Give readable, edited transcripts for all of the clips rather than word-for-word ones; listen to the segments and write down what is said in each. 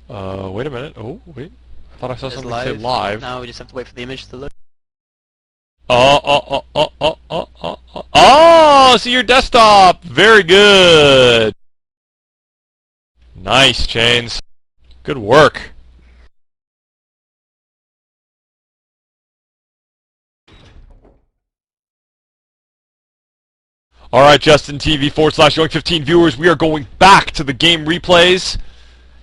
Wait a minute. Oh, wait. I thought I saw It's something say live. live. Now we just have to wait for the image to load. Oh, see your desktop! Very good! Nice, Chains. Good work. Alright, Justin TV /Young15 viewers, we are going back to the game replays.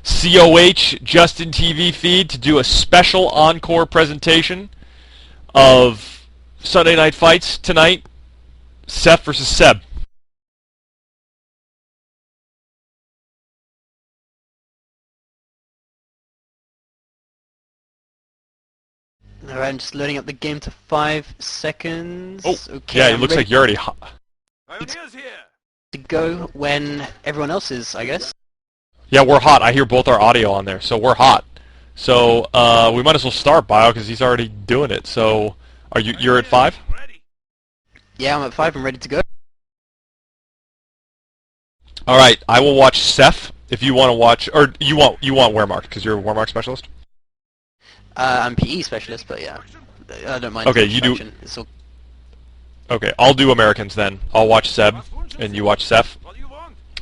COH Justin TV feed to do a special encore presentation of Sunday Night Fights tonight. Seph versus Seb. Alright, I'm just loading up the game to 5 seconds. Oh, okay, yeah, it I'm looks ready like you're already hot. to go when everyone else is, I guess. Yeah, we're hot. I hear both our audio on there, so we're hot. So we might as well start, Bio, because he's already doing it. So you're at 5? Yeah, I'm at 5. I'm ready to go. All right, I will watch Seph if you want to watch, or you want Wehrmark because you're a Wehrmark specialist. I'm PE specialist, but yeah, I don't mind. Okay, you do. It's all... Okay, I'll do Americans then. I'll watch Seb, and you watch Seph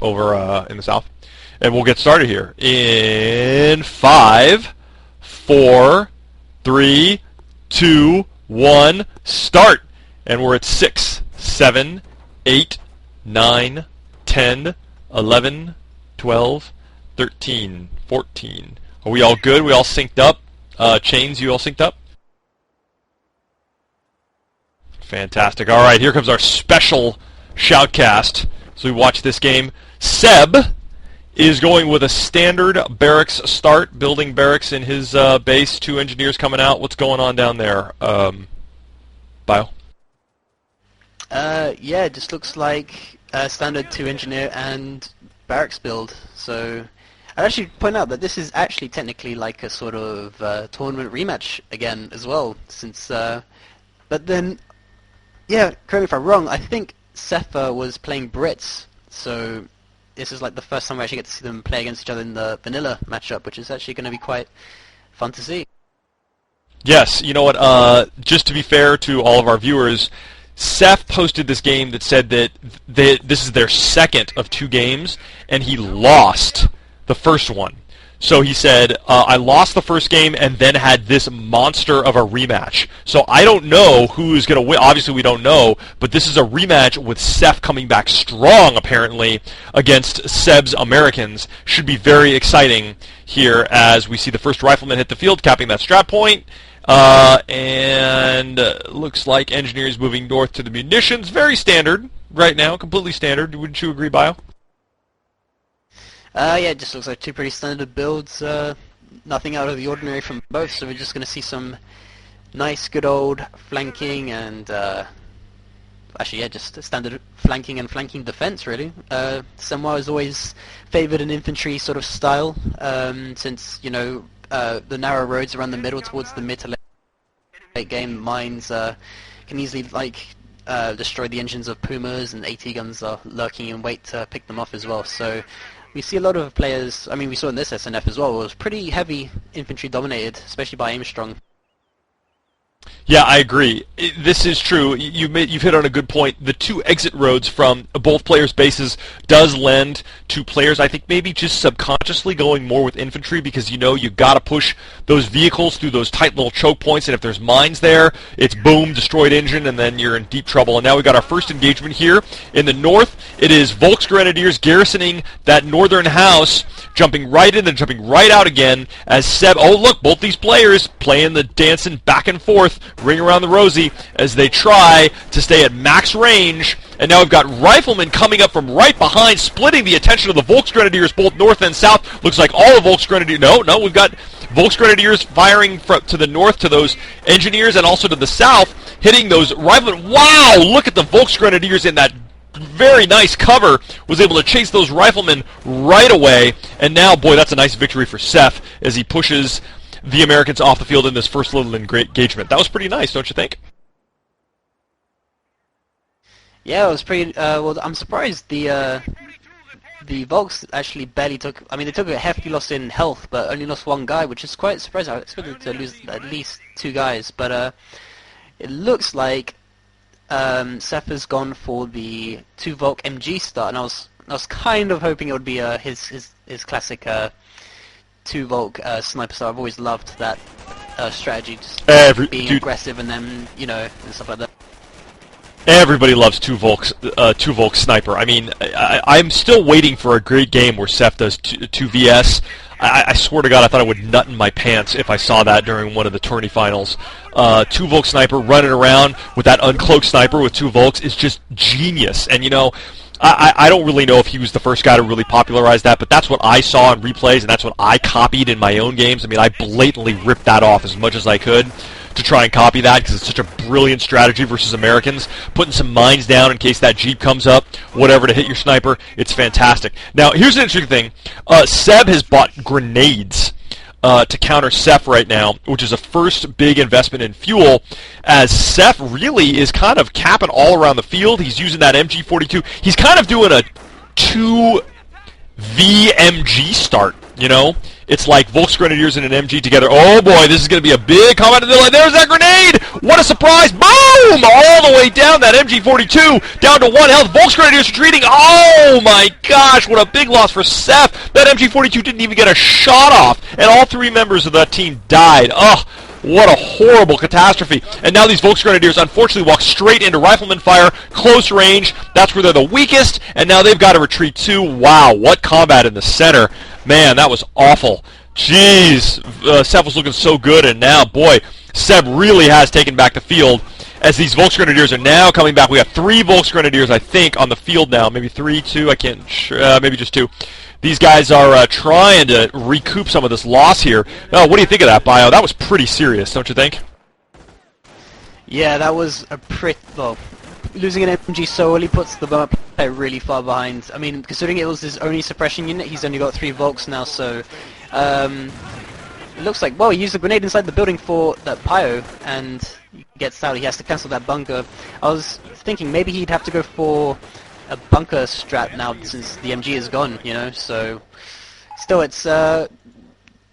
over in the south, and we'll get started here in 5, 4, 3, 2, 1, start. And we're at 6, 7, 8, 9, 10, 11, 12, 13, 14. Are we all good? We all synced up? Chains, you all synced up? Fantastic. All right, here comes our special shoutcast. So we watch this game. Seb is going with a standard barracks start, building barracks in his base. 2 engineers coming out. What's going on down there? Bio? Yeah, it just looks like standard 2 engineer and barracks build. So I'd actually point out that this is actually technically like a sort of tournament rematch again as well, since but then, yeah, correct me if I'm wrong, I think Sepha was playing Brits, so this is like the first time we actually get to see them play against each other in the vanilla matchup, which is actually going to be quite fun to see. Yes, you know what, just to be fair to all of our viewers, Seph posted this game that said that this is their second of 2 games, and he lost the first one. So he said, I lost the first game and then had this monster of a rematch. So I don't know who's going to win. Obviously we don't know, but this is a rematch with Seph coming back strong, apparently, against Seb's Americans. Should be very exciting here as we see the first rifleman hit the field, capping that strat point. And looks like engineers moving north to the munitions. Very standard right now, completely standard. Wouldn't you agree, Bio? Yeah, it just looks like 2 pretty standard builds. Nothing out of the ordinary from both, so we're just going to see some nice, good old flanking and actually, yeah, just standard flanking and flanking defense, really. Samoa has always favored an infantry sort of style, since, you know, the narrow roads around the middle towards the mid to late game mines can easily destroy the engines of Pumas, and AT guns are lurking in wait to pick them off as well. So we see a lot of players, I mean we saw in this SNF as well, it was pretty heavy infantry dominated, especially by Aimstrong. Yeah, I agree. This is true. You've hit on a good point. The 2 exit roads from both players' bases does lend to players, I think, maybe just subconsciously going more with infantry because, you know, you got to push those vehicles through those tight little choke points, and if there's mines there, it's boom, destroyed engine, and then you're in deep trouble. And now we got our first engagement here. In the north, it is Volksgrenadiers garrisoning that northern house, jumping right in and jumping right out again as Seb, oh look, both these players playing the dancing back and forth, ring around the rosy as they try to stay at max range. And now we've got riflemen coming up from right behind, splitting the attention of the Volksgrenadiers both north and south. Looks like all the Volksgrenadiers, no, we've got Volksgrenadiers firing to the north to those engineers and also to the south, hitting those riflemen. Wow, look at the Volksgrenadiers in that very nice cover, was able to chase those riflemen right away. And now, boy, that's a nice victory for Seph as he pushes the Americans off the field in this first little engagement. That was pretty nice, don't you think? Yeah, it was pretty, well, I'm surprised the the Volks actually barely took. I mean, they took a hefty loss in health, but only lost one guy, which is quite surprising. I expected to lose at least 2 guys, but it looks like Sepha's gone for the 2 Volk MG start, and I was kind of hoping it would be his classic 2 Volk sniper start. I've always loved that strategy, just being aggressive and then and stuff like that. Everybody loves 2 Volk sniper. I mean, I'm still waiting for a great game where Seph does 2 VS. I swear to God, I thought I would nut in my pants if I saw that during one of the tourney finals. 2 Volk sniper running around with that uncloaked sniper with 2 Volks is just genius. And I don't really know if he was the first guy to really popularize that, but that's what I saw in replays, and that's what I copied in my own games. I mean, I blatantly ripped that off as much as I could to try and copy that because it's such a brilliant strategy versus Americans. Putting some mines down in case that Jeep comes up, whatever, to hit your sniper. It's fantastic. Now, here's an interesting thing. Seb has bought grenades to counter Seph right now, which is a first big investment in fuel, as Seph really is kind of capping all around the field. He's using that MG42. He's kind of doing a 2 VMG start, It's like Volksgrenadiers and an MG together. Oh boy, this is going to be a big combat. There's that grenade! What a surprise! Boom! All the way down that MG42, down to 1 health. Volksgrenadiers retreating. Oh my gosh, what a big loss for Seph. That MG42 didn't even get a shot off, and all 3 members of that team died. Oh, what a horrible catastrophe. And now these Volksgrenadiers unfortunately walk straight into rifleman fire, close range. That's where they're the weakest, and now they've got to retreat too. Wow, what combat in the center. Man, that was awful. Jeez, Seb was looking so good, and now, boy, Seb really has taken back the field as these Volksgrenadiers are now coming back. We got 3 Volksgrenadiers, I think, on the field now. Maybe 3, 2, I can't, maybe just 2. These guys are trying to recoup some of this loss here. Oh, what do you think of that, Bio? That was pretty serious, don't you think? Yeah, that was a pretty... Well, losing an MG so early puts the Burma player really far behind. I mean, considering it was his only suppression unit, he's only got 3 Volks now, so... it looks like, well, he used a grenade inside the building for that Pio, and he gets out. He has to cancel that bunker. I was thinking maybe he'd have to go for a bunker strat now since the MG is gone, so... Still, it's going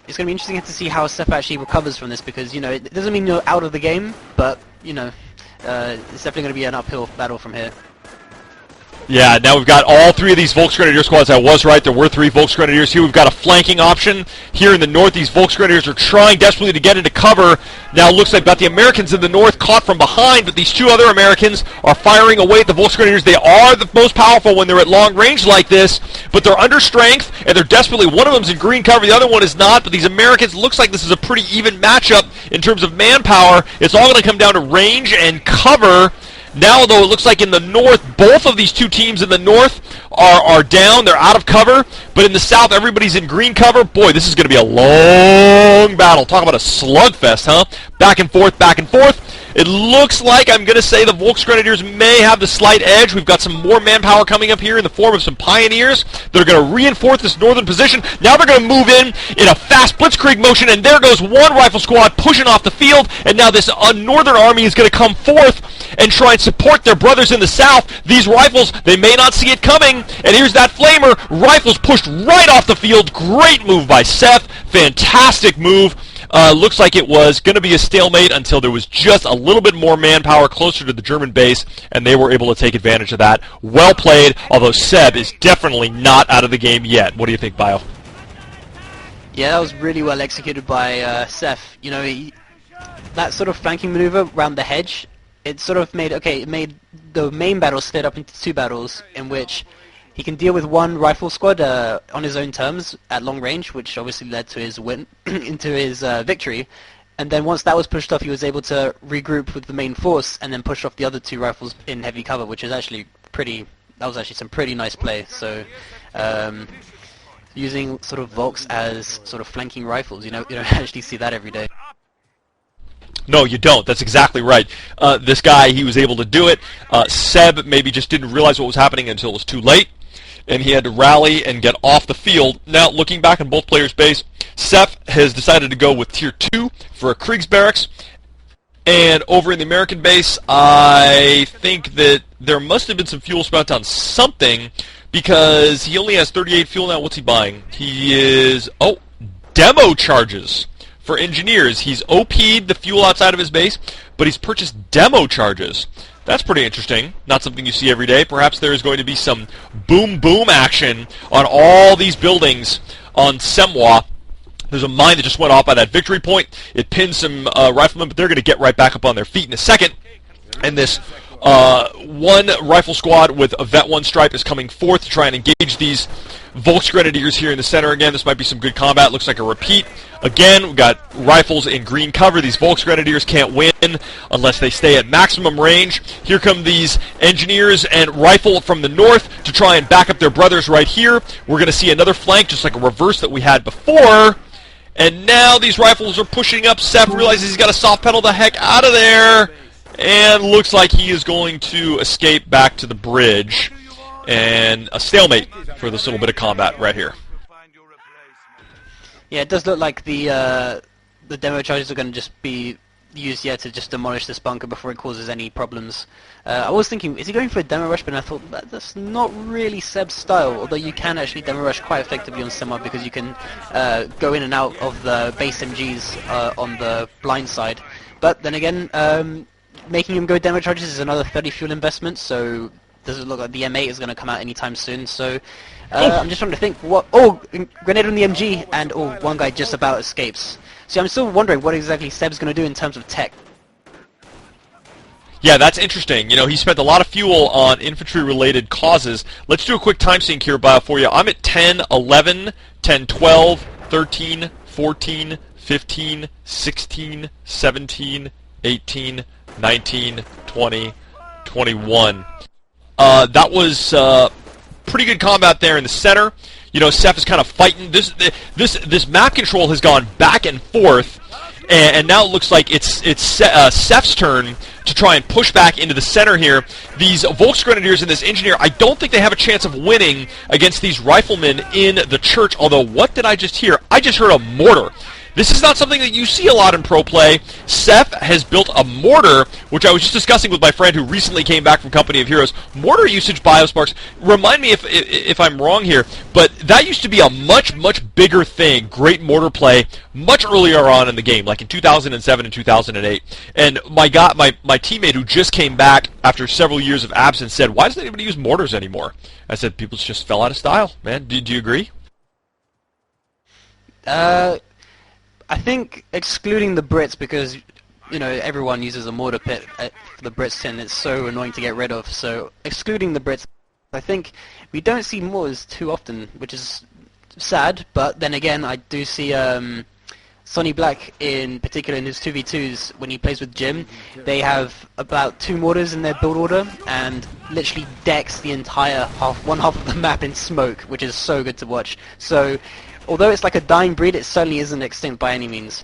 to be interesting to see how Sepha actually recovers from this, because, it doesn't mean you're out of the game, but, it's definitely going to be an uphill battle from here. Yeah, now we've got all 3 of these Volksgrenadier squads. I was right, there were 3 Volksgrenadiers here. We've got a flanking option here in the north. These Volksgrenadiers are trying desperately to get into cover. Now it looks like got the Americans in the north caught from behind, but these 2 other Americans are firing away at the Volksgrenadiers. They are the most powerful when they're at long range like this, but they're under strength, and they're desperately... One of them's in green cover, the other one is not, but these Americans, looks like this is a pretty even matchup in terms of manpower. It's all going to come down to range and cover. Now, though, it looks like in the north, both of these 2 teams in the north are down. They're out of cover. But in the south, everybody's in green cover. Boy, this is going to be a long battle. Talk about a slugfest, huh? Back and forth, back and forth. It looks like, I'm going to say, the Volksgrenadiers may have the slight edge. We've got some more manpower coming up here in the form of some pioneers that are going to reinforce this northern position. Now they're going to move in a fast blitzkrieg motion, and there goes 1 rifle squad pushing off the field, and now this northern army is going to come forth and try and support their brothers in the south. These rifles, they may not see it coming, and here's that flamer. Rifles pushed right off the field. Great move by Seth. Fantastic move. Looks like it was going to be a stalemate until there was just a little bit more manpower closer to the German base, and they were able to take advantage of that. Well played, although Seb is definitely not out of the game yet. What do you think, Bio? Yeah, that was really well executed by Seph. That sort of flanking maneuver around the hedge, it sort of made the main battle split up into 2 battles in which he can deal with 1 rifle squad on his own terms at long range, which obviously led to his win, into his victory. And then once that was pushed off, he was able to regroup with the main force and then push off the other 2 rifles in heavy cover, which is actually that was actually some pretty nice play. So using sort of Volks as sort of flanking rifles, you don't actually see that every day. No, you don't. That's exactly right. This guy, he was able to do it. Seb maybe just didn't realize what was happening until it was too late, and he had to rally and get off the field. Now, looking back on both players' base, Seph has decided to go with Tier 2 for a Kriegsbarracks, and over in the American base, I think that there must have been some fuel spent on something, because he only has 38 fuel now. What's he buying? He is... Oh, demo charges for engineers. He's OP'd the fuel outside of his base, but he's purchased demo charges. That's pretty interesting. Not something you see every day. Perhaps there is going to be some boom-boom action on all these buildings on Semwa. There's a mine that just went off by that victory point. It pinned some riflemen, but they're going to get right back up on their feet in a second. And this one rifle squad with a Vet 1 stripe is coming forth to try and engage these Volksgrenadiers here in the center. Again, this might be some good combat. Looks like a repeat. Again, we've got rifles in green cover. These Volksgrenadiers can't win unless they stay at maximum range. Here come these engineers and rifle from the north to try and back up their brothers right here. We're going to see another flank, just like a reverse that we had before. And now these rifles are pushing up. Seph realizes he's got to soft pedal the heck out of there. And looks like he is going to escape back to the bridge. And a stalemate for this little bit of combat right here. Yeah, it does look like the demo charges are going to just be used to just demolish this bunker before it causes any problems. I was thinking, is he going for a demo rush? But I thought that's not really Seb's style. Although you can actually demo rush quite effectively on Semwa because you can go in and out of the base MGs on the blind side. But then again, making him go demo charges is another 30 fuel investment. So doesn't look like the M8 is going to come out anytime soon. So I'm just trying to think what. Oh, grenade on the MG, and one guy just about escapes. So I'm still wondering what exactly Seb's going to do in terms of tech. Yeah, that's interesting. You know, he spent a lot of fuel on infantry-related causes. Let's do a quick time sync here, for you. I'm at 10, 11, 10, 12, 13, 14, 15, 16, 17, 18, 19, 20, 21. That was pretty good combat there in the center. You know, Seph is kind of fighting. This map control has gone back and forth, and now it looks like it's Seph's turn to try and push back into the center here. These Volksgrenadiers and this engineer, I don't think they have a chance of winning against these riflemen in the church, although what did I just hear? I just heard a mortar. This is not something that you see a lot in pro play. Seph has built a mortar, which I was just discussing with my friend who recently came back from Company of Heroes. Mortar usage biosparks, remind me if I'm wrong here, but that used to be a much bigger thing, great mortar play, much earlier on in the game, like in 2007 and 2008. And my teammate who just came back after several years of absence said, "Why doesn't anybody use mortars anymore?" I said, "People just fell out of style, man." Do you agree? I think excluding the Brits, because you know everyone uses a mortar pit for the Brits and it's so annoying to get rid of. So excluding the Brits, I think we don't see mortars too often, which is sad. But then again, I do see Sonny Black in particular in his 2v2s when he plays with Jim. They have about 2 mortars in their build order and literally decks the entire one half of the map in smoke, which is so good to watch. So although it's like a dying breed, it certainly isn't extinct by any means.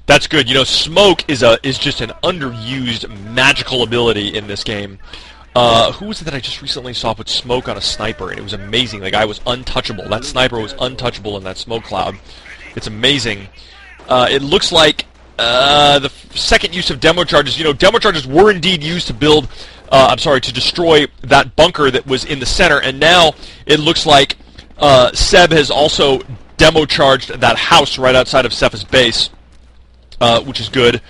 That's good. You know, smoke is just an underused magical ability in this game. Who was it that I just recently saw put smoke on a sniper, and it was amazing. The guy was untouchable. That sniper was untouchable in that smoke cloud. It's amazing. It looks like the second use of demo charges. You know, demo charges were indeed used to build. To destroy that bunker that was in the center, and now it looks like Seb has also demo charged that house right outside of Sepha's base, which is good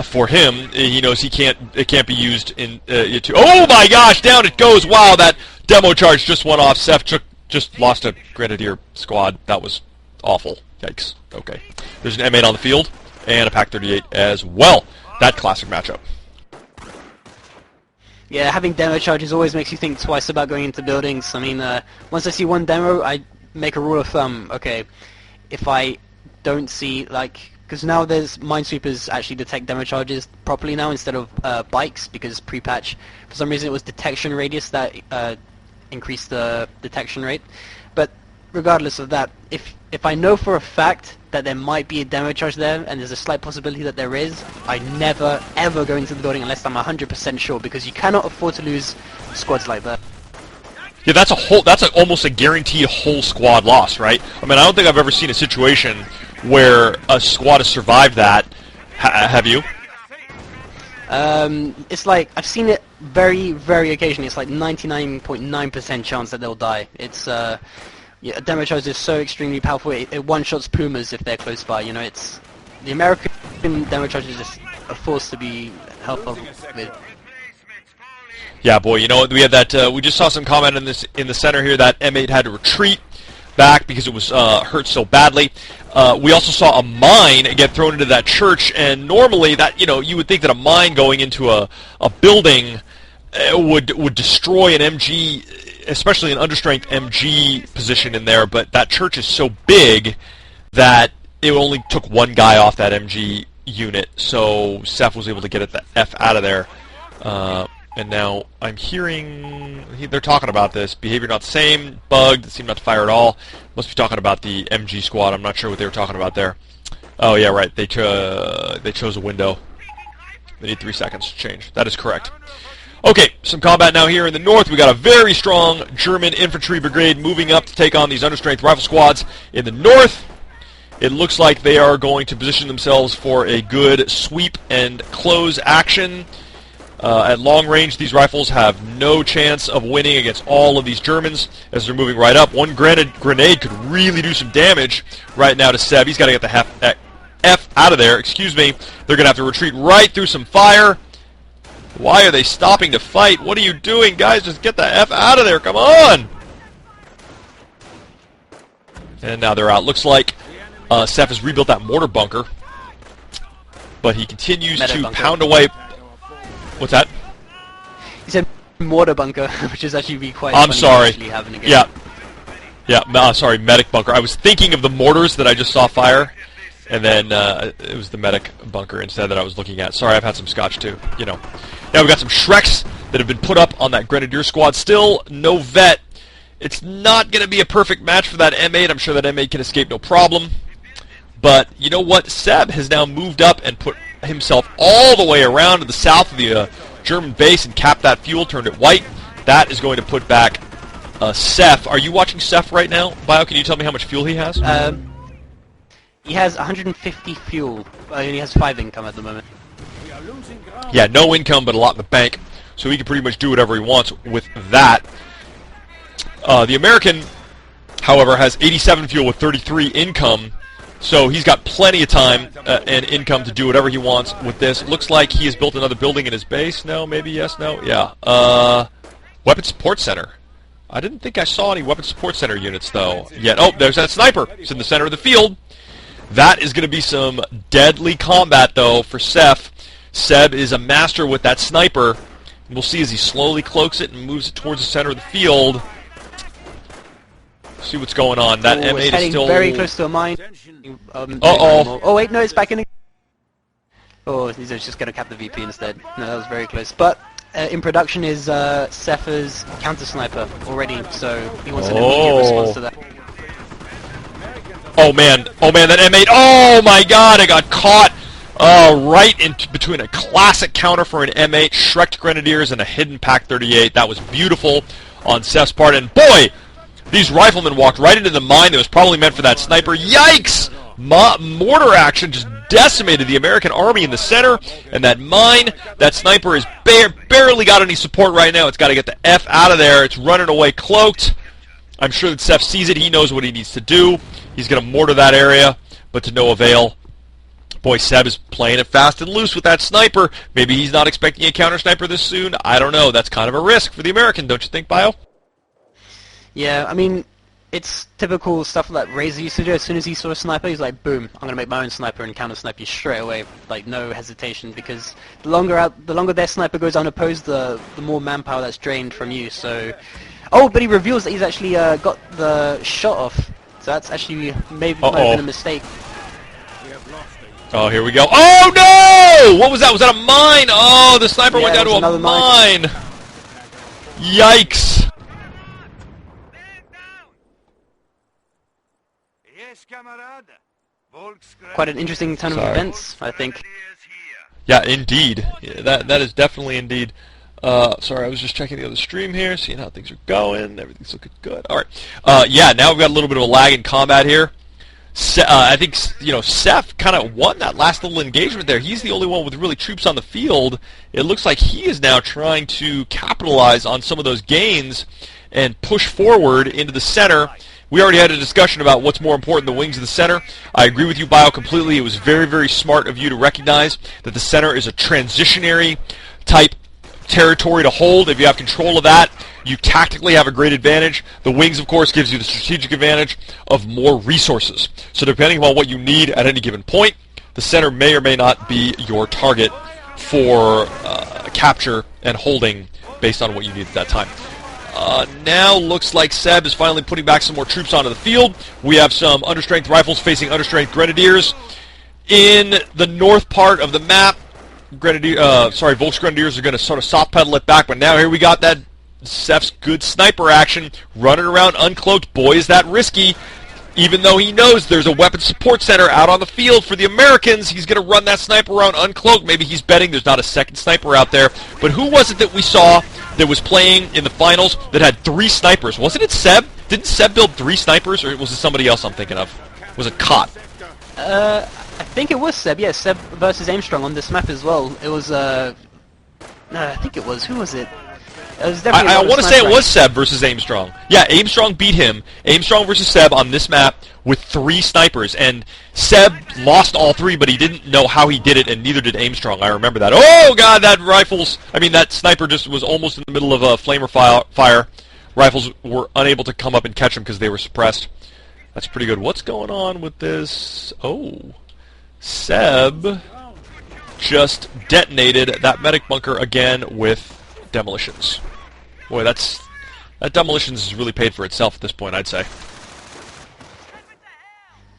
for him. He knows it can't be used in. Oh my gosh! Down it goes! Wow, that demo charge just went off. Seph just lost a Grenadier squad. That was awful. Yikes. Okay. There's an M8 on the field and a Pak-38 as well. That classic matchup. Yeah, having demo charges always makes you think twice about going into buildings. I mean, once I see one demo, I make a rule of thumb. Okay, if I don't see, because now there's Minesweepers actually detect demo charges properly now instead of bikes, because pre-patch, for some reason it was detection radius that increased the detection rate. But regardless of that, if I know for a fact that there might be a demo charge there, and there's a slight possibility that there is, I never ever go into the building unless I'm 100% sure, because you cannot afford to lose squads like that. Yeah, that's almost a guaranteed whole squad loss, right? I mean, I don't think I've ever seen a situation where a squad has survived that. Have you? It's like, I've seen it very, very occasionally. It's like 99.9% chance that they'll die. It's, yeah, a demo charge is so extremely powerful, it one-shots Pumas if they're close by, you know, it's... The American demo charge is just a force to be helped with. Yeah, boy, you know what, we had that, we just saw some comment in the center here that M8 had to retreat back because it was hurt so badly. We also saw a mine get thrown into that church, and normally that, you know, you would think that a mine going into a building would destroy an MG, especially an understrength MG position in there, but that church is so big that it only took one guy off that MG unit, so Sepha was able to get the F out of there. And now I'm hearing they're talking about this. Behavior not the same, bugged, seem not to fire at all. Must be talking about the MG squad. I'm not sure what they were talking about there. Oh yeah, right. They chose a window. They need 3 seconds to change. That is correct. Okay, some combat now here in the north. We got a very strong German infantry brigade moving up to take on these understrength rifle squads in the north. It looks like they are going to position themselves for a good sweep and close action. At long range, these rifles have no chance of winning against all of these Germans as they're moving right up. One grenade could really do some damage right now to Seb. He's got to get the F out of there. Excuse me. They're going to have to retreat right through some fire. Why are they stopping to fight? What are you doing, guys? Just get the F out of there. Come on! And now they're out. Looks like Sepha has rebuilt that mortar bunker, but he continues to pound away. What's that? He said mortar bunker, which is actually be quite I'm funny sorry. actually having again. Yeah, sorry, medic bunker. I was thinking of the mortars that I just saw fire, and then it was the medic bunker instead that I was looking at. Sorry, I've had some scotch too, you know. Now we've got some Shreks that have been put up on that Grenadier squad. Still no vet. It's not going to be a perfect match for that M8. I'm sure that M8 can escape no problem. But you know what? Seb has now moved up and put himself all the way around to the south of the German base and capped that fuel, turned it white. That is going to put back Sepha. Are you watching Sepha right now? Bio, can you tell me how much fuel he has? He has 150 fuel. He only has 5 income at the moment. Yeah, no income, but a lot in the bank. So he can pretty much do whatever he wants with that. The American, however, has 87 fuel with 33 income. So he's got plenty of time and income to do whatever he wants with this. Looks like he has built another building in his base. No, maybe, yes, no, yeah. Weapon support center. I didn't think I saw any weapon support center units, though, yet. Oh, there's that sniper. It's in the center of the field. That is going to be some deadly combat, though, for Sepha. Seb is a master with that sniper. We'll see as he slowly cloaks it and moves it towards the center of the field. See what's going on. That M8 is still very close to a mine. Oh wait, no, it's back in. Oh, he's just going to cap the VP instead. No, that was very close. But in production is Sepha's counter sniper already, so he wants an immediate response to that. Oh man, that M8. Oh my God, I got caught right in between a classic counter for an M8, Shrek Grenadiers, and a hidden Pack 38. That was beautiful on Sepha's part, and boy. These riflemen walked right into the mine that was probably meant for that sniper. Yikes! Mortar action just decimated the American army in the center. And that mine, that sniper is barely got any support right now. It's got to get the F out of there. It's running away cloaked. I'm sure that Sepha sees it. He knows what he needs to do. He's going to mortar that area, but to no avail. Boy, Seb is playing it fast and loose with that sniper. Maybe he's not expecting a counter sniper this soon. I don't know. That's kind of a risk for the American, don't you think, Bio? Yeah, I mean, it's typical stuff that Razor used to do. As soon as he saw a sniper, he's like, boom, I'm going to make my own sniper and counter-snipe you straight away, like, no hesitation, because the longer their sniper goes unopposed, the more manpower that's drained from you, so... Oh, but he reveals that he's actually got the shot off, so that's actually maybe might have been a mistake. Oh, here we go. Oh, no! What was that? Was that a mine? Oh, the sniper went down to a mine! Yikes! Quite an interesting turn of events, I think. Yeah, indeed. Yeah, that is definitely indeed. Sorry, I was just checking the other stream here, seeing how things are going. Everything's looking good. All right. Yeah, now we've got a little bit of a lag in combat here. I think Seph kind of won that last little engagement there. He's the only one with really troops on the field. It looks like he is now trying to capitalize on some of those gains and push forward into the center. We already had a discussion about what's more important, the wings of the center. I agree with you, Bio, completely. It was very, very smart of you to recognize that the center is a transitionary type territory to hold. If you have control of that, you tactically have a great advantage. The wings, of course, gives you the strategic advantage of more resources. So depending on what you need at any given point, the center may or may not be your target for capture and holding based on what you need at that time. Now looks like Seb is finally putting back some more troops onto the field. We have some understrength rifles facing understrength grenadiers. In the north part of the map, Volks Grenadiers are going to sort of soft pedal it back, but now here we got that Seph's good sniper action running around uncloaked. Boy, is that risky. Even though he knows there's a weapons support center out on the field for the Americans, he's going to run that sniper around uncloaked. Maybe he's betting there's not a second sniper out there. But who was it that we saw that was playing in the finals that had 3 snipers? Wasn't it Seb? Didn't Seb build 3 snipers, or was it somebody else I'm thinking of? Was it Cot? I think it was Seb. Yeah, Seb versus Aimstrong on this map as well. It was, no, I think it was. Who was it? It was definitely I want to say it was Seb versus Aimstrong. Yeah, Aimstrong beat him. Aimstrong versus Seb on this map with 3 snipers. And Seb lost all 3, but he didn't know how he did it, and neither did Aimstrong. I remember that. Oh, God, that sniper just was almost in the middle of a flamer fire. Rifles were unable to come up and catch him because they were suppressed. That's pretty good. What's going on with this? Oh, Seb just detonated that medic bunker again with demolitions. Boy, that demolitions has really paid for itself at this point, I'd say.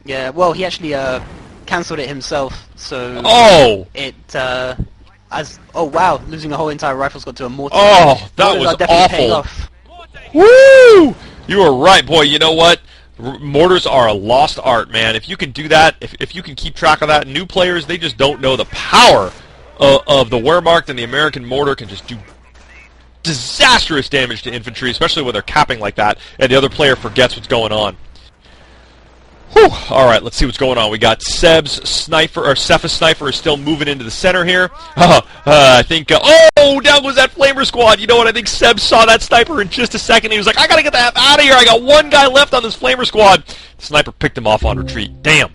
Yeah, well, he actually cancelled it himself, so... Oh! Oh, wow, losing a whole entire rifle's got to a mortar. Oh, that was awful. Woo! You were right, boy. You know what? Mortars are a lost art, man. If you can do that, if you can keep track of that, new players, they just don't know the power of the Wehrmacht, and the American mortar can just do disastrous damage to infantry, especially when they're capping like that, and the other player forgets what's going on. Whew. All right, let's see what's going on. We got Seb's sniper, or Sepha's sniper is still moving into the center here. I think, oh, down goes that flamer squad. You know what? I think Seb saw that sniper in just a second. He was like, I gotta get the F out of here. I got one guy left on this flamer squad. The sniper picked him off on retreat. Damn.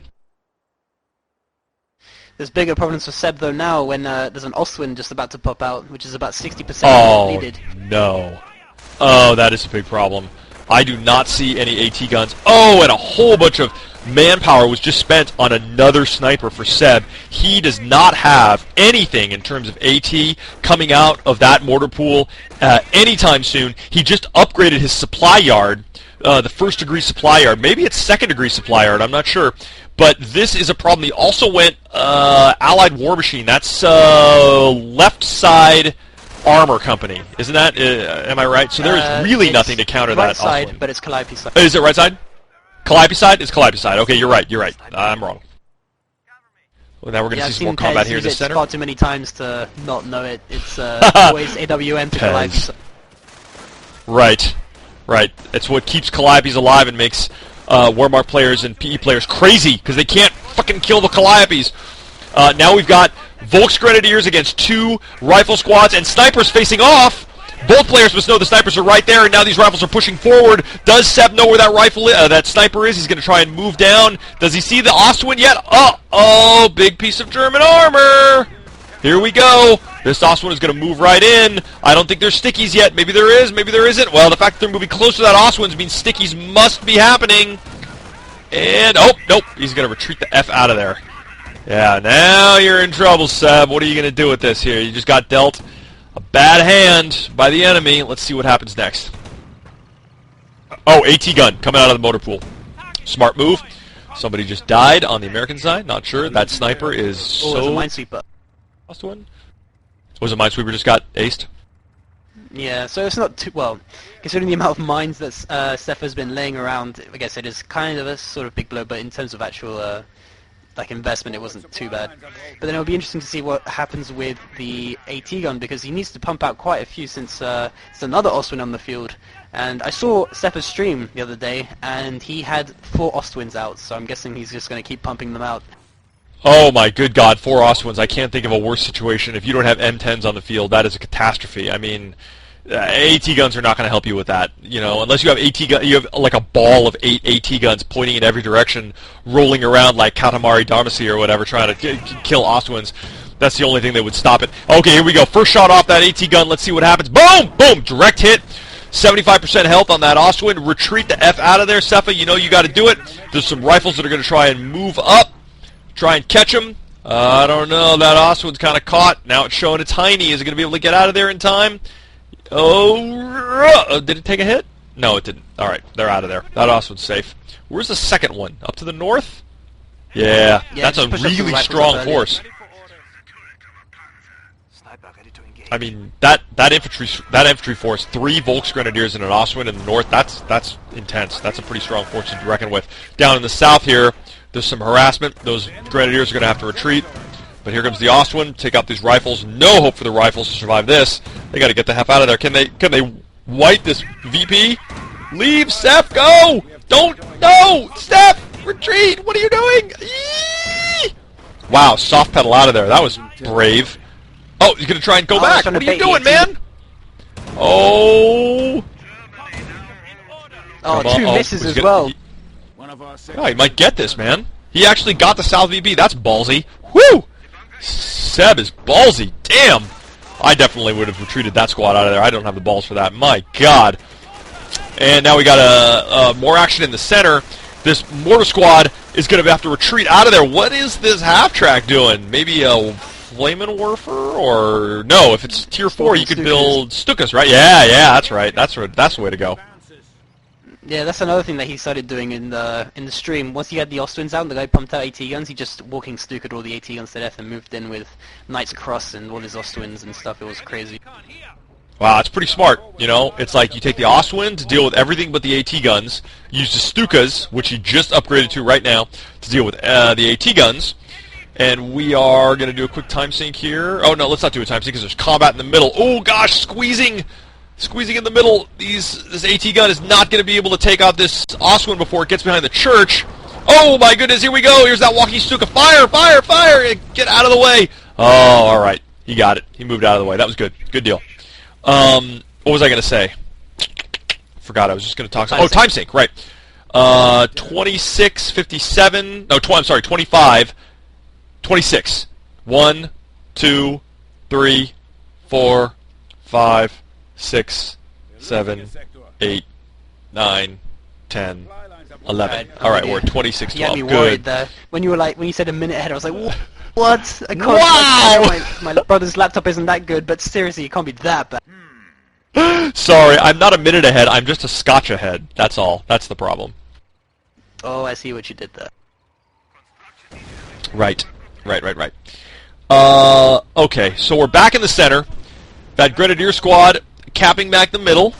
There's bigger problems for Seb, though, now when there's an Ostwind just about to pop out, which is about 60% needed. No. Oh, that is a big problem. I do not see any AT guns. Oh, and a whole bunch of manpower was just spent on another sniper for Seb. He does not have anything in terms of AT coming out of that mortar pool anytime soon. He just upgraded his supply yard, the first degree supply yard. Maybe it's second degree supply yard, I'm not sure. But this is a problem. He also went Allied War Machine. That's left side armor company. Isn't that, am I right? So there's really nothing to counter right that. Side, Ostwind. But it's Calliope side. Is it right side? Calliope side? It's Calliope side. Okay, you're right. I'm wrong. Well, now we're going to see some more combat here in the center. Far too many times to not know it. It's always AWM to Calliope side. Right. It's what keeps Calliopes alive and makes Wehrmacht players and PE players crazy, because they can't fucking kill the Calliopes. Now we've got Volks Grenadiers against 2 rifle squads and snipers facing off. Both players must know the snipers are right there, and now these rifles are pushing forward. Does Seb know where that that sniper is? He's going to try and move down. Does he see the Ostwind yet? Oh, big piece of German armor. Here we go. This Ostwind is going to move right in. I don't think there's stickies yet. Maybe there is, maybe there isn't. Well, the fact that they're moving close to that Ostwind means stickies must be happening. And, oh, nope. He's going to retreat the F out of there. Yeah, now you're in trouble, Seb. What are you going to do with this here? You just got dealt a bad hand by the enemy. Let's see what happens next. Oh, AT gun coming out of the motor pool. Smart move. Somebody just died on the American side. Not sure. That sniper is so... Oh, it's a minesweeper. Lost one? Was a minesweeper just got aced? Yeah, so it's not too... Well, considering the amount of mines that Sepha's been laying around, I guess it is kind of a sort of big blow, but in terms of actual like investment, it wasn't too bad. But then it'll be interesting to see what happens with the AT gun, because he needs to pump out quite a few since it's another Ostwind on the field. And I saw Sepha's stream the other day, and he had 4 Ostwinds out, so I'm guessing he's just going to keep pumping them out. Oh my good God, 4 Ostwinds. I can't think of a worse situation. If you don't have M10s on the field, that is a catastrophe. I mean, AT guns are not going to help you with that, you know, unless you have you have like a ball of 8 AT guns pointing in every direction, rolling around like Katamari Damacy or whatever, trying to kill Ostwinds. That's the only thing that would stop it. Okay, here we go. First shot off that AT gun. Let's see what happens. Boom! Boom! Direct hit. 75% health on that Ostwind. Retreat the F out of there, Sepha. You know you got to do it. There's some rifles that are going to try and move up, try and catch him. I don't know. That Ostwind's kind of caught. Now it's showing it's Heine. Is it going to be able to get out of there in time? Oh, did it take a hit? No, it didn't. All right, they're out of there. That Ostwind's safe. Where's the second one? Up to the north? Yeah, that's a really strong force. I mean, that infantry force, 3 Volksgrenadiers and an Ostwind in the north, that's intense. That's a pretty strong force to reckon with. Down in the south here, there's some harassment. Those Grenadiers are going to have to retreat. But here comes the Ostwind. Take out these rifles. No hope for the rifles to survive this. They got to get the heck out of there. Can they wipe this VP? Leave, Seph, go! Don't, no! Seph, retreat! What are you doing? Eee! Wow, soft pedal out of there. That was brave. Oh, he's going to try and go back. What are you doing, man? Oh. Oh, 2 misses as well. Oh, he might get this, man. He actually got the South VP. That's ballsy. Woo! Seb is ballsy. Damn. I definitely would have retreated that squad out of there. I don't have the balls for that. My God. And now we got more action in the center. This mortar squad is going to have to retreat out of there. What is this half-track doing? Maybe a Flamen-Werfer? Or no, if it's tier 4, you could build Stukas, right? Yeah, that's right. That's the way to go. Yeah, that's another thing that he started doing in the stream. Once he had the Ostwinds out and the guy pumped out AT guns, he just walking Stukered all the AT guns to death and moved in with Knights Cross and all his Ostwinds and stuff. It was crazy. Wow, it's pretty smart, you know? It's like you take the Ostwind to deal with everything but the AT guns, use the Stukas, which he just upgraded to right now, to deal with the AT guns, and we are going to do a quick time sync here. Oh, no, let's not do a time sync because there's combat in the middle. Oh, gosh, squeezing in the middle. This AT gun is not going to be able to take out this Ostwind before it gets behind the church. Oh, my goodness, here we go. Here's that walking Stuka. Fire, fire, fire! Get out of the way. Oh, all right. He got it. He moved out of the way. That was good. Good deal. What was I going to say? Forgot. I was just going to talk. Oh, time sync. Right. 26, 57. No, I'm sorry. 25. 26. 1, 2, 3, 4, 5, 6, 7, 8, 9, 10, 11. All right, we're 26, 12. You had me good. Worried there. When you said a minute ahead, I was like, what? I can't. Wow! I know my brother's laptop isn't that good, but seriously, it can't be that bad. Sorry, I'm not a minute ahead. I'm just a scotch ahead. That's all. That's the problem. Oh, I see what you did there. Right. Okay, so we're back in the center. That Grenadier squad capping back the middle.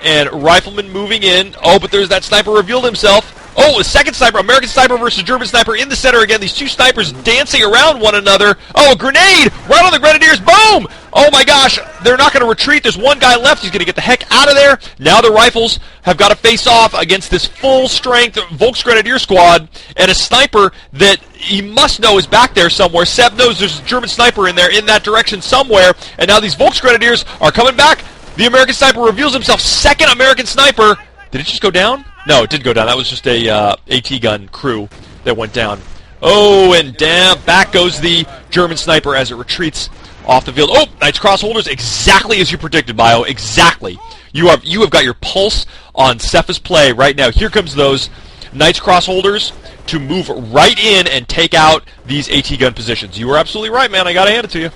And Rifleman moving in. Oh, but there's that sniper revealed himself. Oh, a second sniper. American sniper versus German sniper in the center again. These 2 snipers dancing around one another. Oh, a grenade! Right on the Grenadiers. Boom! Oh my gosh, they're not going to retreat. There's one guy left. He's going to get the heck out of there. Now the rifles have got to face off against this full-strength Volksgrenadier squad and a sniper that he must know is back there somewhere. Seb knows there's a German sniper in there in that direction somewhere. And now these Volksgrenadiers are coming back. The American sniper reveals himself. Second American sniper. Did it just go down? No, it did go down. That was just a AT gun crew that went down. Oh, and down back goes the German sniper as it retreats off the field. Oh, Knights Cross holders, exactly as you predicted, Bio. Exactly. You have got your pulse on Sepha's play right now. Here comes those Knights Cross holders to move right in and take out these AT gun positions. You were absolutely right, man. I got to hand it to you.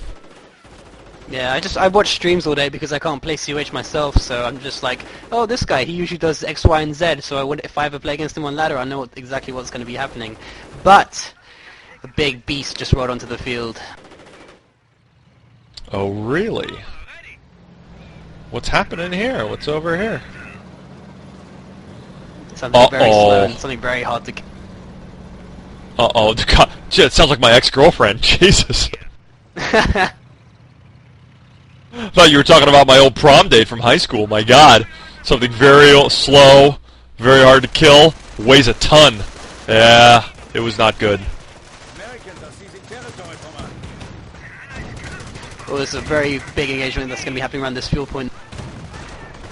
Yeah, I watch streams all day because I can't play COH myself, so I'm just like, oh, this guy, he usually does X, Y, and Z, so if I ever play against him on ladder, I know exactly what's going to be happening. But a big beast just rode onto the field. Oh, really? What's happening here? What's over here? Something very slow and something very hard to... Uh-oh. God, shit, it sounds like my ex-girlfriend. Jesus. Thought you were talking about my old prom date from high school. My God. Something very slow, very hard to kill, weighs a ton. Yeah, it was not good. Well, there's a very big engagement that's going to be happening around this fuel point.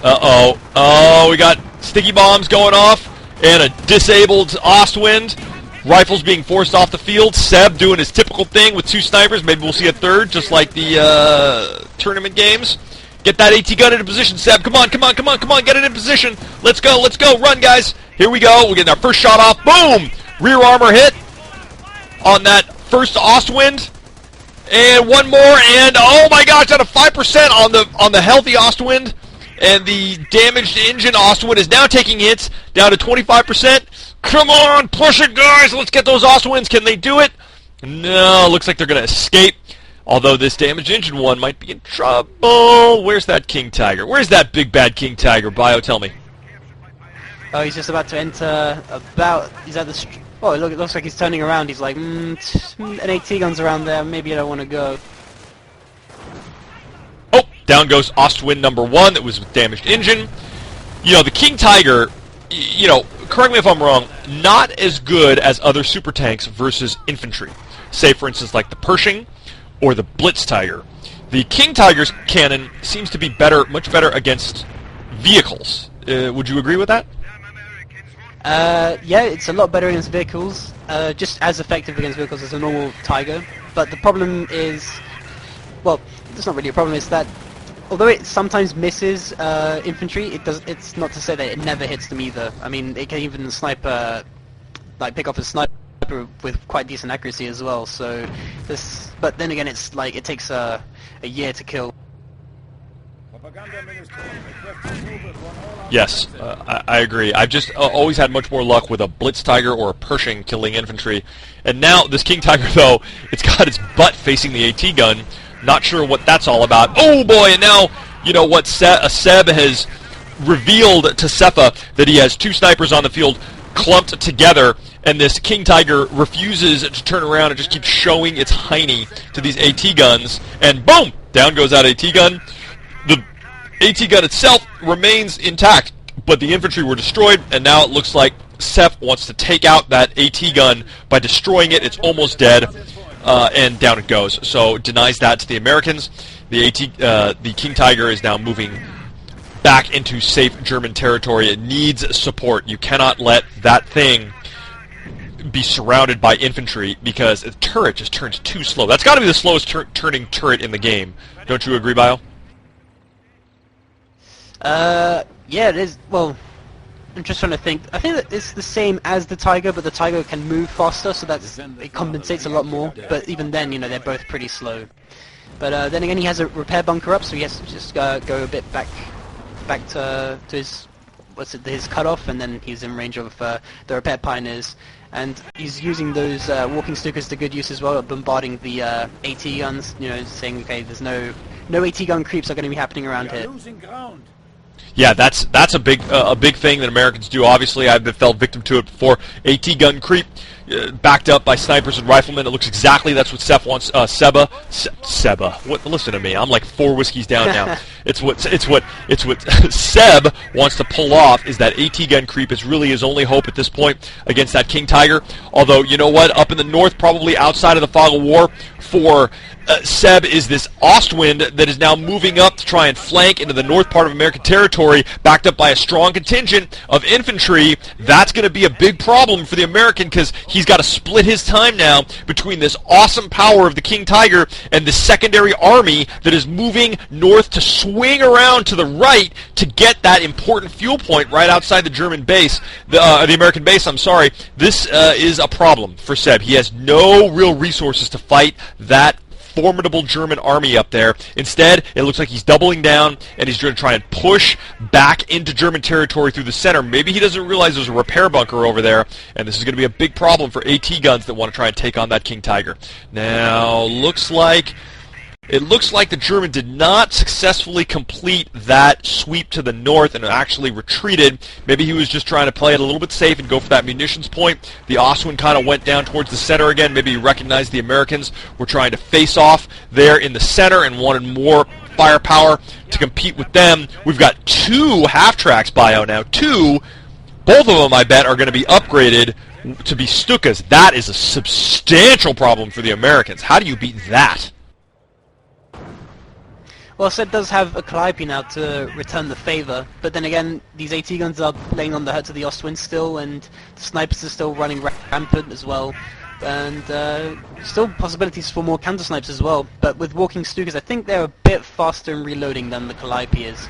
Uh-oh. Oh, we got sticky bombs going off, and a disabled Ostwind. Rifles being forced off the field. Seb doing his typical thing with 2 snipers. Maybe we'll see a third, just like the tournament games. Get that AT gun into position, Seb. Come on, come on, come on, come on. Get it in position. Let's go, let's go. Run, guys. Here we go. We're getting our first shot off. Boom! Rear armor hit on that first Ostwind. And one more, and oh my gosh, down to 5% on the healthy Ostwind. And the damaged engine Ostwind is now taking hits, down to 25%. Come on, push it, guys. Let's get those Ostwinds. Can they do it? No, looks like they're going to escape. Although this damaged engine one might be in trouble. Where's that King Tiger? Where's that big bad King Tiger? Bio, tell me. Oh, he's just about to enter he's at the... Oh, it looks like he's turning around. He's like, an AT gun's around there. Maybe I don't want to go. Oh, down goes Ostwind number 1. That was with damaged engine. You know, the King Tiger, you know, correct me if I'm wrong, not as good as other super tanks versus infantry. Say, for instance, like the Pershing or the Blitz Tiger. The King Tiger's cannon seems to be better, much better against vehicles. Would you agree with that? Yeah, it's a lot better against vehicles. Just as effective against vehicles as a normal Tiger. But the problem is, well, it's not really a problem. It's that although it sometimes misses infantry, it's not to say that it never hits them either. I mean, it can even pick off a sniper with quite decent accuracy as well. So but then again, it's like it takes a year to kill. Yes, I agree. I've just always had much more luck with a Blitz Tiger or a Pershing killing infantry. And now, this King Tiger, though, it's got its butt facing the AT gun. Not sure what that's all about. Oh, boy, and now, you know what, Seb has revealed to Sepha that he has 2 snipers on the field clumped together, and this King Tiger refuses to turn around and just keeps showing its hiney to these AT guns. And boom! Down goes that AT gun. The AT gun itself remains intact, but the infantry were destroyed, and now it looks like Seph wants to take out that AT gun by destroying it. It's almost dead, and down it goes. So denies that to the Americans. The King Tiger is now moving back into safe German territory. It needs support. You cannot let that thing be surrounded by infantry because the turret just turns too slow. That's got to be the slowest turning turret in the game. Don't you agree, Bio? Yeah, it is. Well, I'm just trying to think. I think that it's the same as the Tiger, but the Tiger can move faster, so it compensates a lot more. But even then, you know, they're both pretty slow. But then again, he has a repair bunker up, so he has to just go a bit back to his his cutoff, and then he's in range of the repair pioneers. And he's using those walking Stukas to good use as well, bombarding the AT guns. You know, saying, okay, there's no AT gun creeps are going to be happening around here. Yeah, that's a big thing that Americans do. Obviously, I've fell victim to it before. AT gun creep, backed up by snipers and riflemen. It looks exactly that's what Seph wants. Seba. What? Listen to me. I'm like 4 whiskeys down now. It's what Seb wants to pull off. Is that AT gun creep is really his only hope at this point against that King Tiger. Although you know what, up in the north, probably outside of the fog of war, for Seb is this Ostwind that is now moving up to try and flank into the north part of American territory, backed up by a strong contingent of infantry. That's going to be a big problem for the American because he's got to split his time now between this awesome power of the King Tiger and the secondary army that is moving north to swing around to the right to get that important fuel point right outside the German base, the American base, I'm sorry. This is a problem for Seb. He has no real resources to fight that formidable German army up there. Instead, it looks like he's doubling down, and he's going to try and push back into German territory through the center. Maybe he doesn't realize there's a repair bunker over there, and this is going to be a big problem for AT guns that want to try and take on that King Tiger. Now, looks like It looks like the German did not successfully complete that sweep to the north and actually retreated. Maybe he was just trying to play it a little bit safe and go for that munitions point. The Ostwind kind of went down towards the center again. Maybe he recognized the Americans were trying to face off there in the center and wanted more firepower to compete with them. We've got 2 half-tracks bio now. 2. Both of them, I bet, are going to be upgraded to be Stukas. That is a substantial problem for the Americans. How do you beat that? Well, Sed does have a Calliope now to return the favour, but then again, these AT guns are laying on the hurts of the Ostwind still, and the snipers are still running rampant as well, and still possibilities for more counter snipes as well. But with walking Stukas, I think they're a bit faster in reloading than the Calliope is.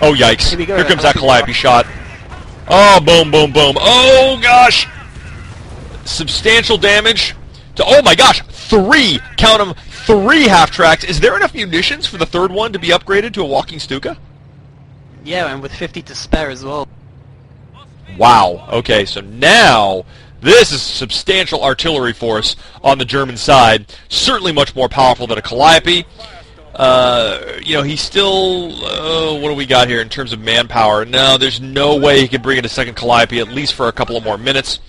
Oh yikes! Here comes that Calliope shot. Oh, boom, boom, boom! Oh gosh! Substantial damage. Oh my gosh! 3! Count them! 3 half-tracks. Is there enough munitions for the third one to be upgraded to a walking Stuka? Yeah, and with 50 to spare as well. Wow. Okay, so now this is substantial artillery force on the German side. Certainly much more powerful than a Calliope. You know, he's still... what do we got here in terms of manpower? No, there's no way he can bring in a second Calliope, at least for a couple of more minutes.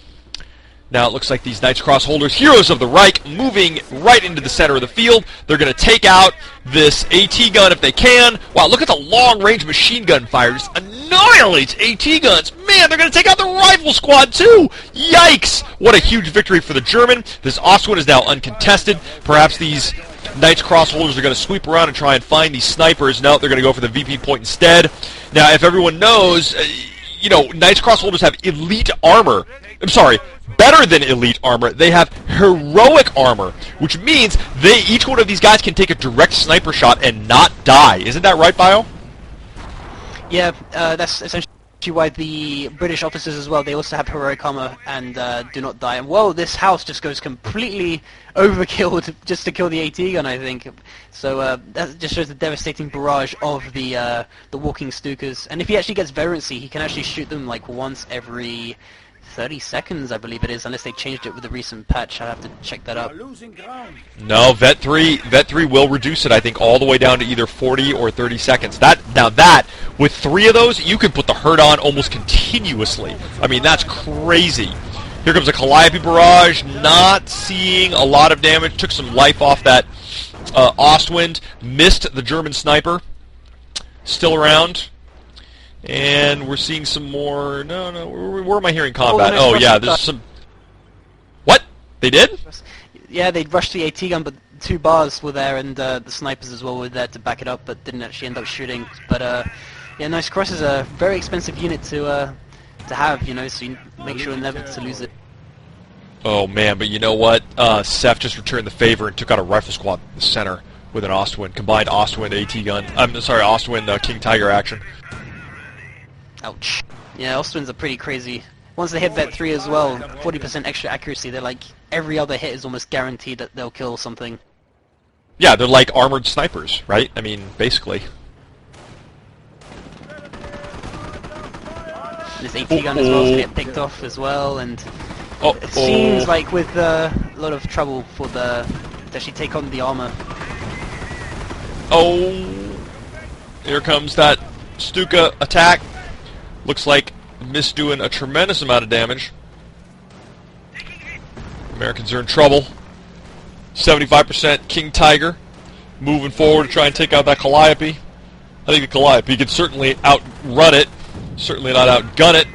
Now it looks like these Knights Cross holders, heroes of the Reich, moving right into the center of the field. They're going to take out this AT gun if they can. Wow, look at the long-range machine gun fire. Just annihilates AT guns. Man, they're going to take out the rifle squad too. Yikes! What a huge victory for the German. This Ostwind is now uncontested. Perhaps these Knights Cross holders are going to sweep around and try and find these snipers. No, they're going to go for the VP point instead. Now, if everyone knows, you know, Knights Cross holders have elite armor. I'm sorry, better than elite armor. They have heroic armor, which means each one of these guys can take a direct sniper shot and not die. Isn't that right, Bio? Yeah, that's essentially why the British officers as well, they also have heroic armor and do not die. And well, this house just goes completely overkill just to kill the AT gun, I think. So that just shows the devastating barrage of the walking Stukas. And if he actually gets veterancy, he can actually shoot them like once every 30 seconds, I believe it is, unless they changed it with the recent patch. I'll have to check that up. No, Vet 3 will reduce it, I think, all the way down to either 40 or 30 seconds. With 3 of those, you can put the hurt on almost continuously. I mean, that's crazy. Here comes a Calliope barrage, not seeing a lot of damage. Took some life off that Ostwind. Missed the German sniper. Still around. And we're seeing some more... No, where am I hearing combat? Oh, yeah, there's some... What? They did? Yeah, they rushed the AT gun, but 2 bars were there, and the snipers as well were there to back it up, but didn't actually end up shooting. But, yeah, Nice Cross is a very expensive unit to have, you know, so you make sure never to lose it. Oh, man, but you know what? Sepha just returned the favor and took out a rifle squad in the center with an Ostwind. Combined Ostwind AT gun. I'm sorry, Ostwind King Tiger action. Ouch. Yeah, Ostwinds are pretty crazy. Once they hit Vet 3 as well, 40% extra accuracy, they're like, every other hit is almost guaranteed that they'll kill something. Yeah, they're like armored snipers, right? I mean, basically. This AT gun as well is going to get picked off as well, and it seems like with a lot of trouble for to actually take on the armor. Oh, here comes that Stuka attack. Looks like missed doing a tremendous amount of damage. Americans are in trouble. 75% King Tiger. Moving forward to try and take out that Calliope. I think the Calliope could certainly outrun it. Certainly not outgun it.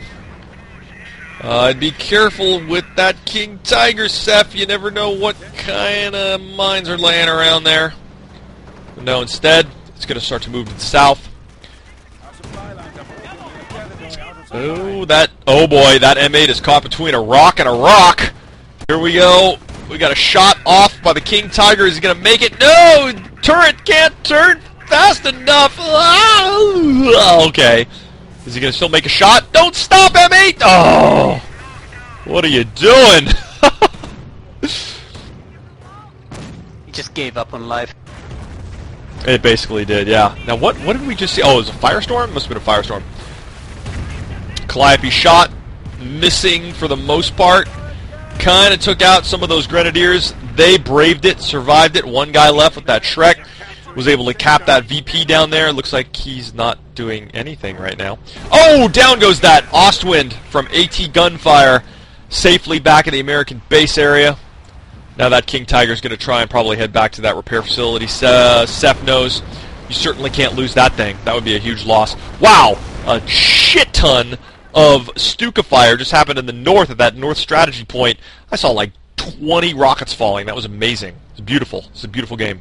I'd be careful with that King Tiger, Sepha. You never know what kind of mines are laying around there. But no, instead, it's going to start to move to the south. Oh, boy, that M8 is caught between a rock and a rock. Here we go. We got a shot off by the King Tiger. Is he going to make it? No! Turret can't turn fast enough. Ah! Okay. Is he going to still make a shot? Don't stop, M8! Oh! What are you doing? He just gave up on life. It basically did, yeah. Now, what did we just see? Oh, it was a firestorm? Must have been a firestorm. Calliope shot, missing for the most part. Kind of took out some of those grenadiers. they braved it, survived it. One guy left with that Shrek. Was able to cap that VP down there. Looks like he's not doing anything right now. Oh, down goes that Ostwind from AT Gunfire. Safely back in the American base area. Now that King Tiger's going to try and probably head back to that repair facility. Seph knows you certainly can't lose that thing. That would be a huge loss. Wow, a shit ton of Stuka fire just happened in the north at that north strategy point. I saw like 20 rockets falling. That was amazing. It's beautiful. It's a beautiful game.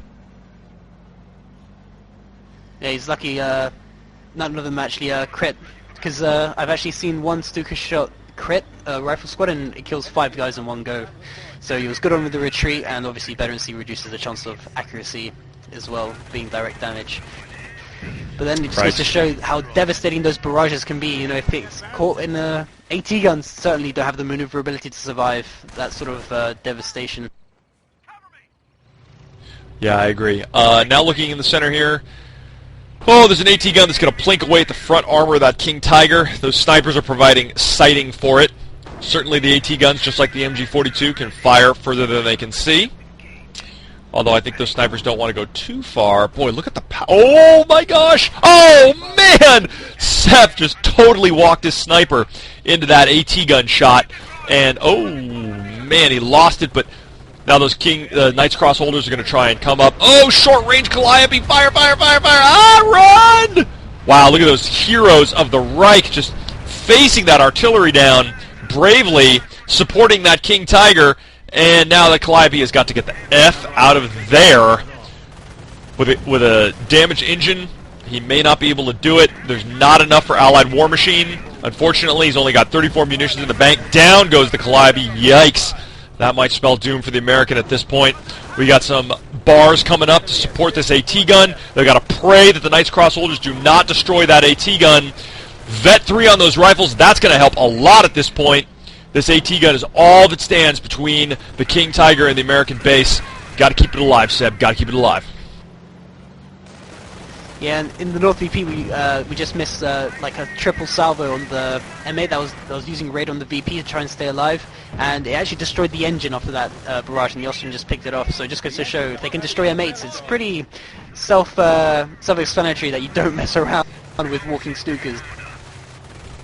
Yeah, he's lucky none of them actually crit, because I've actually seen one Stuka shot crit rifle squad and it kills 5 guys in one go. So he was good on with the retreat, and obviously veteran C reduces the chance of accuracy as well, being direct damage. But then it just goes to show how devastating those barrages can be. You know, if it's caught in AT guns, certainly don't have the maneuverability to survive that sort of devastation. Yeah, I agree. Now looking in the center here. Oh, there's an AT gun that's going to plink away at the front armor of that King Tiger. Those snipers are providing sighting for it. Certainly the AT guns, just like the MG42, can fire further than they can see. Although I think those snipers don't want to go too far. Boy, look at the power. Oh my gosh! Oh man! Seph just totally walked his sniper into that AT gun shot. And oh man, he lost it, but now those Knight's Cross holders are going to try and come up. Oh, short-range Calliope! Fire, fire, fire, fire! Ah, run! Wow, look at those heroes of the Reich just facing that artillery down bravely, supporting that King Tiger, and now the Calliope has got to get the F out of there. With a damaged engine, he may not be able to do it. There's not enough for Allied War Machine. Unfortunately, he's only got 34 munitions in the bank. Down goes the Calliope. Yikes. That might spell doom for the American at this point. We got some bars coming up to support this AT gun. They've got to pray that the Knight's Cross holders do not destroy that AT gun. Vet 3 on those rifles, that's going to help a lot at this point. This AT gun is all that stands between the King Tiger and the American base. Got to keep it alive, Seb. Got to keep it alive. Yeah, and in the North VP we just missed like a triple salvo on the M8 that was using raid on the VP to try and stay alive, and it actually destroyed the engine off of that barrage, and the Austrian just picked it off. So it just goes to show if they can destroy M8s, it's pretty self-explanatory that you don't mess around with walking Stukas.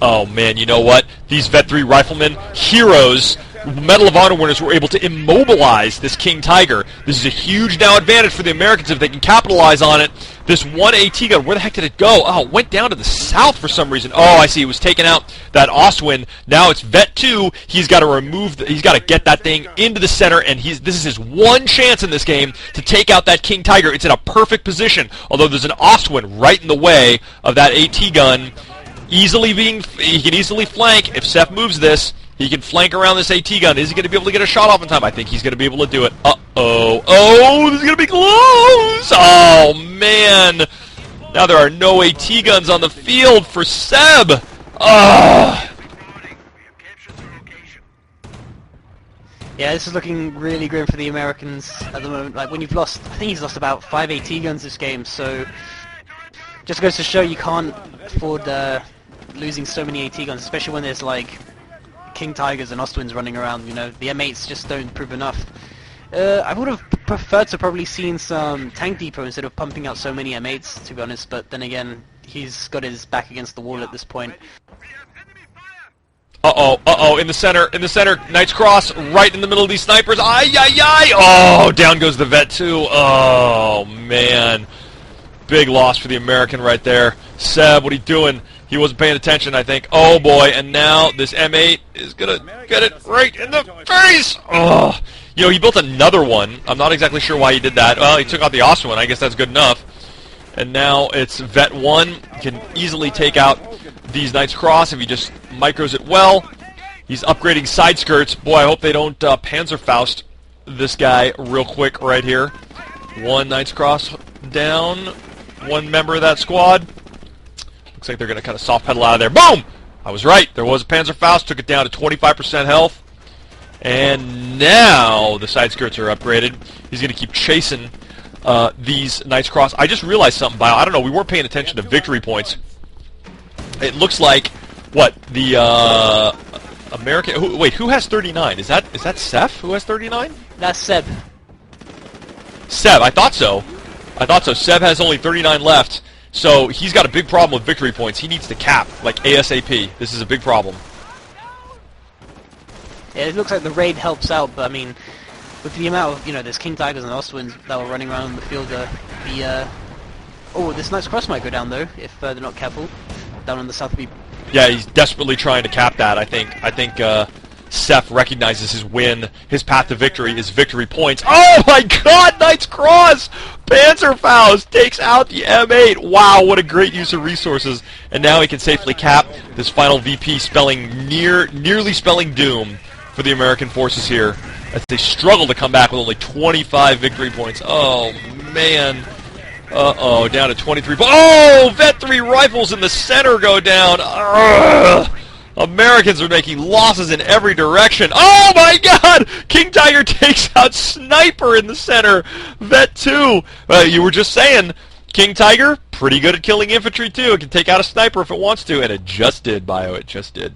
Oh man, you know what? These Vet 3 riflemen, heroes, Medal of Honor winners, were able to immobilize this King Tiger. This is a huge now advantage for the Americans if they can capitalize on it. This one AT gun, where the heck did it go? Oh, it went down to the south for some reason. Oh, I see. It was taking out that Ostwind. Now it's Vet 2. He's got to remove. He's got to get that thing into the center, and this is his one chance in this game to take out that King Tiger. It's in a perfect position, although there's an Ostwind right in the way of that AT gun. He can easily flank. If Seph moves this, he can flank around this AT gun. Is he going to be able to get a shot off in time? I think he's going to be able to do it. Uh-oh. Oh, this is going to be close! Oh, man. Now there are no AT guns on the field for Seb. Ugh. Yeah, this is looking really grim for the Americans at the moment. Like, when you've lost, I think he's lost about 5 AT guns this game, so just goes to show you can't afford losing so many AT guns, especially when there's like King Tigers and Ostwinds running around. You know, the M8s just don't prove enough. I would have preferred to probably seen some tank depot instead of pumping out so many M8s, to be honest, but then again, he's got his back against the wall at this point. Uh-oh, in the center, Knight's Cross, right in the middle of these snipers. Oh, down goes the Vet 2. Oh, man. Big loss for the American right there. Seb, what are you doing? He wasn't paying attention, I think. Oh, boy, and now this M8 is going to get it right in the face! Oh, you know, he built another one. I'm not exactly sure why he did that. Well, he took out the Austin one. I guess that's good enough. And now it's Vet 1. He can easily take out these Knight's Cross if he just micros it well. He's upgrading side skirts. Boy, I hope they don't Panzerfaust this guy real quick right here. One Knight's Cross down. One member of that squad. Looks like they're going to kind of soft pedal out of there. Boom! I was right. There was a Panzerfaust. Took it down to 25% health. And now the side skirts are upgraded. He's going to keep chasing these Knight's Cross. I just realized something, Bio. I don't know. We weren't paying attention to victory points. It looks like, what, the American... who has 39? Is that Seph who has 39? That's Seb. Seb, I thought so. I thought so. Seb has only 39 left, so he's got a big problem with victory points. He needs to cap, like ASAP. This is a big problem. Yeah, it looks like the raid helps out, but I mean, with the amount of, there's King Tigers and Ostwinds that were running around the field, this Knight's Cross might go down though, if they're not careful, down on the south B. Yeah, he's desperately trying to cap that, I think. Seph recognizes his win. His path to victory is victory points. Oh my god, Knight's Cross! Panzerfaust takes out the M8. Wow, what a great use of resources. And now he can safely cap this final VP, nearly spelling doom for the American forces here, as they struggle to come back with only 25 victory points. Oh, man. Uh-oh, down to 23. Oh, Vet 3 rifles in the center go down. Ugh. Americans are making losses in every direction. Oh my god! King Tiger takes out Sniper in the center. Vet 2. You were just saying, King Tiger, pretty good at killing infantry too. It can take out a Sniper if it wants to, and it just did, Bio. It just did.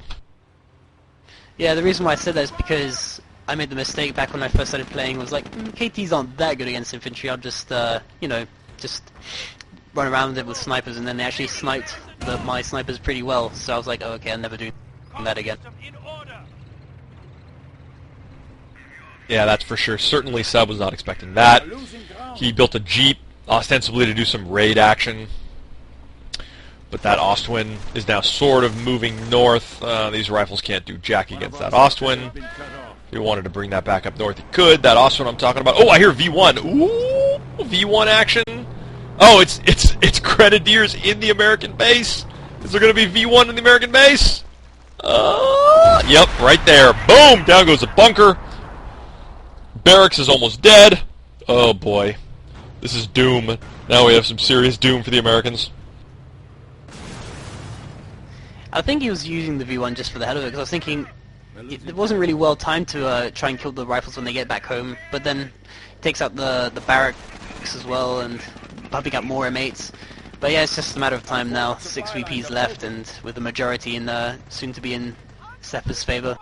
Yeah, the reason why I said that is because I made the mistake back when I first started playing. Was like, KTs aren't that good against infantry. I'll just, just run around it with snipers, and then they actually sniped my snipers pretty well. So I was like, oh, okay, I'll never do that again. Yeah, that's for sure. Certainly Seb was not expecting that. He built a Jeep, ostensibly to do some raid action. But that Ostwind is now sort of moving north. These rifles can't do jack against that Ostwind. If he wanted to bring that back up north, he could. That Ostwind I'm talking about. Oh, I hear V1. Ooh, V1 action. Oh, it's Grenadiers in the American base. Is there going to be V1 in the American base? Yep, right there. Boom! Down goes the bunker. Barracks is almost dead. Oh boy. This is doom. Now we have some serious doom for the Americans. I think he was using the V1 just for the hell of it, because I was thinking it wasn't really well timed to try and kill the rifles when they get back home, but then takes out the barracks as well, and pumping out more M8s. But yeah, it's just a matter of time now. 6 VPs left, and with the majority soon to be in Sepha's favor.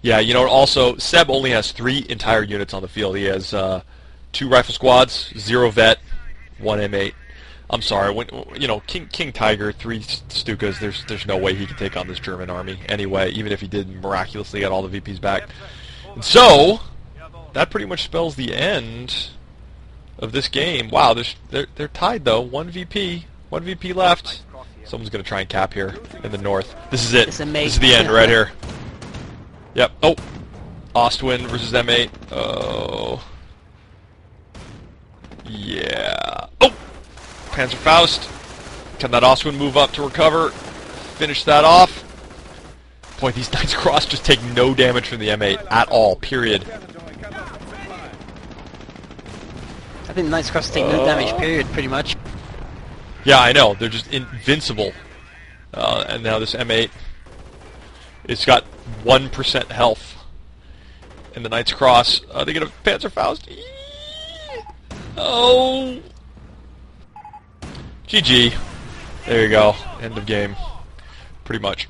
Yeah, also, Seb only has 3 entire units on the field. He has 2 rifle squads, 0 vet, 1 M8. I'm sorry, King Tiger, 3 Stukas, there's no way he can take on this German army anyway, even if he did miraculously get all the VPs back. And so, that pretty much spells the end of this game. Wow, they're tied though. 1 VP left. Someone's going to try and cap here in the north. This is it. This is the end right here. Yep. Oh, Ostwind versus M8. Oh. Yeah. Oh! Panzerfaust. Can that Ostwind move up to recover? Finish that off. Boy, these Knight's Cross just take no damage from the M8 at all, period. I think Knight's Cross take no damage, period, pretty much. Yeah, I know. They're just invincible. And now this M8, it's got 1% health. And the Knight's Cross, they get a Panzerfaust. Oh! GG. There you go. End of game. Pretty much.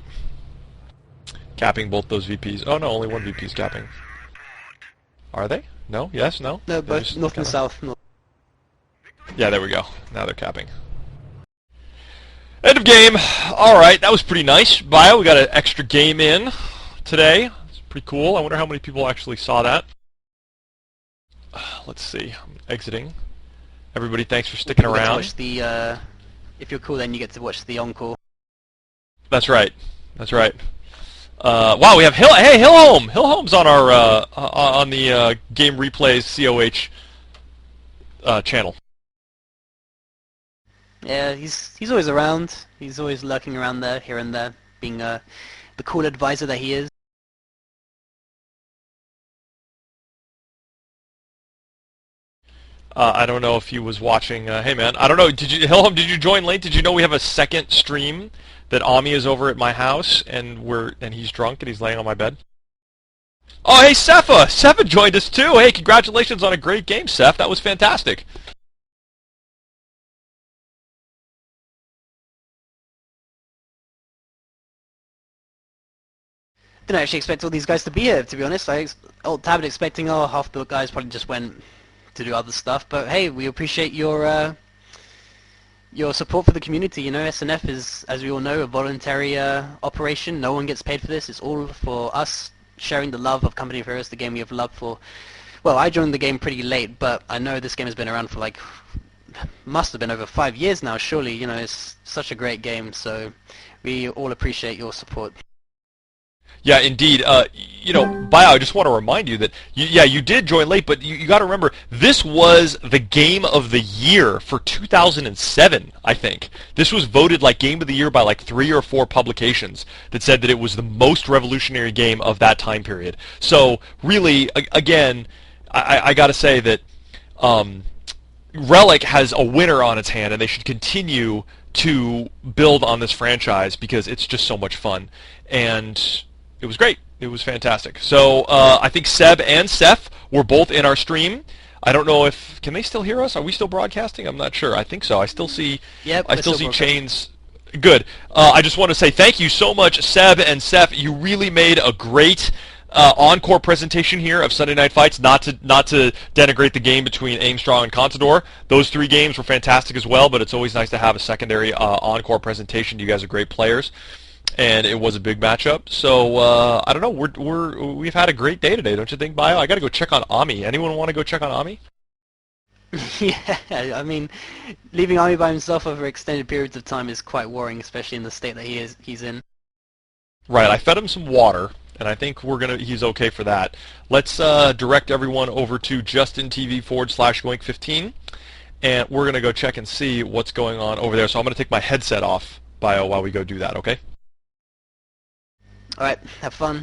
Capping both those VPs. Oh no, only one VP is capping. Are they? No? Yes? No? No, both north and south. North. Yeah, there we go. Now they're capping. End of game. Alright, that was pretty nice. Bio, we got an extra game in today. It's pretty cool. I wonder how many people actually saw that. Let's see. I'm exiting. Everybody, thanks for sticking around. Watch the, if you're cool, then you get to watch the encore. That's right. That's right. Wow, we have Hillholm. Hillholm's on our on the Game Replays COH channel. Yeah, he's always around. He's always lurking around there, here and there, being the cool advisor that he is. I don't know if he was watching. Hey man, I don't know. Hillholm? Did you join late? Did you know we have a second stream that Ami is over at my house and he's drunk and he's laying on my bed? Oh, hey Sepha! Sepha joined us too. Hey, congratulations on a great game, Seph. That was fantastic. Didn't actually expect all these guys to be here, to be honest. Old Tablet expecting, half the guys probably just went to do other stuff. But hey, we appreciate your support for the community. You know, SNF is, as we all know, a voluntary operation. No one gets paid for this. It's all for us sharing the love of Company of Heroes, the game we have loved for... Well, I joined the game pretty late, but I know this game has been around for like... must have been over 5 years now, surely. You know, it's such a great game, so we all appreciate your support. Yeah, indeed. You know, Bio, I just want to remind you that, you did join late, but you got to remember, this was the Game of the Year for 2007, I think. This was voted like Game of the Year by like 3 or 4 publications that said that it was the most revolutionary game of that time period. So, really, again, I got to say that Relic has a winner on its hand, and they should continue to build on this franchise because it's just so much fun. And... it was great. It was fantastic. So I think Seb and Seph were both in our stream. I don't know if can they still hear us? Are we still broadcasting? I'm not sure. I think so. I still see. Yep, I still see chains. Good. I just want to say thank you so much, Seb and Seph. You really made a great encore presentation here of Sunday Night Fights. Not to denigrate the game between Aim Strong and Contador. Those 3 games were fantastic as well. But it's always nice to have a secondary encore presentation. You guys are great players. And it was a big matchup, so I don't know. We've had a great day today, don't you think, Bio? I got to go check on Ami. Anyone want to go check on Ami? Yeah, I mean, leaving Ami by himself over extended periods of time is quite worrying, especially in the state that he's in. Right. I fed him some water, and I think he's okay for that. Let's direct everyone over to JustinTV/Goink15, and we're gonna go check and see what's going on over there. So I'm gonna take my headset off, Bio, while we go do that. Okay? Alright, have fun.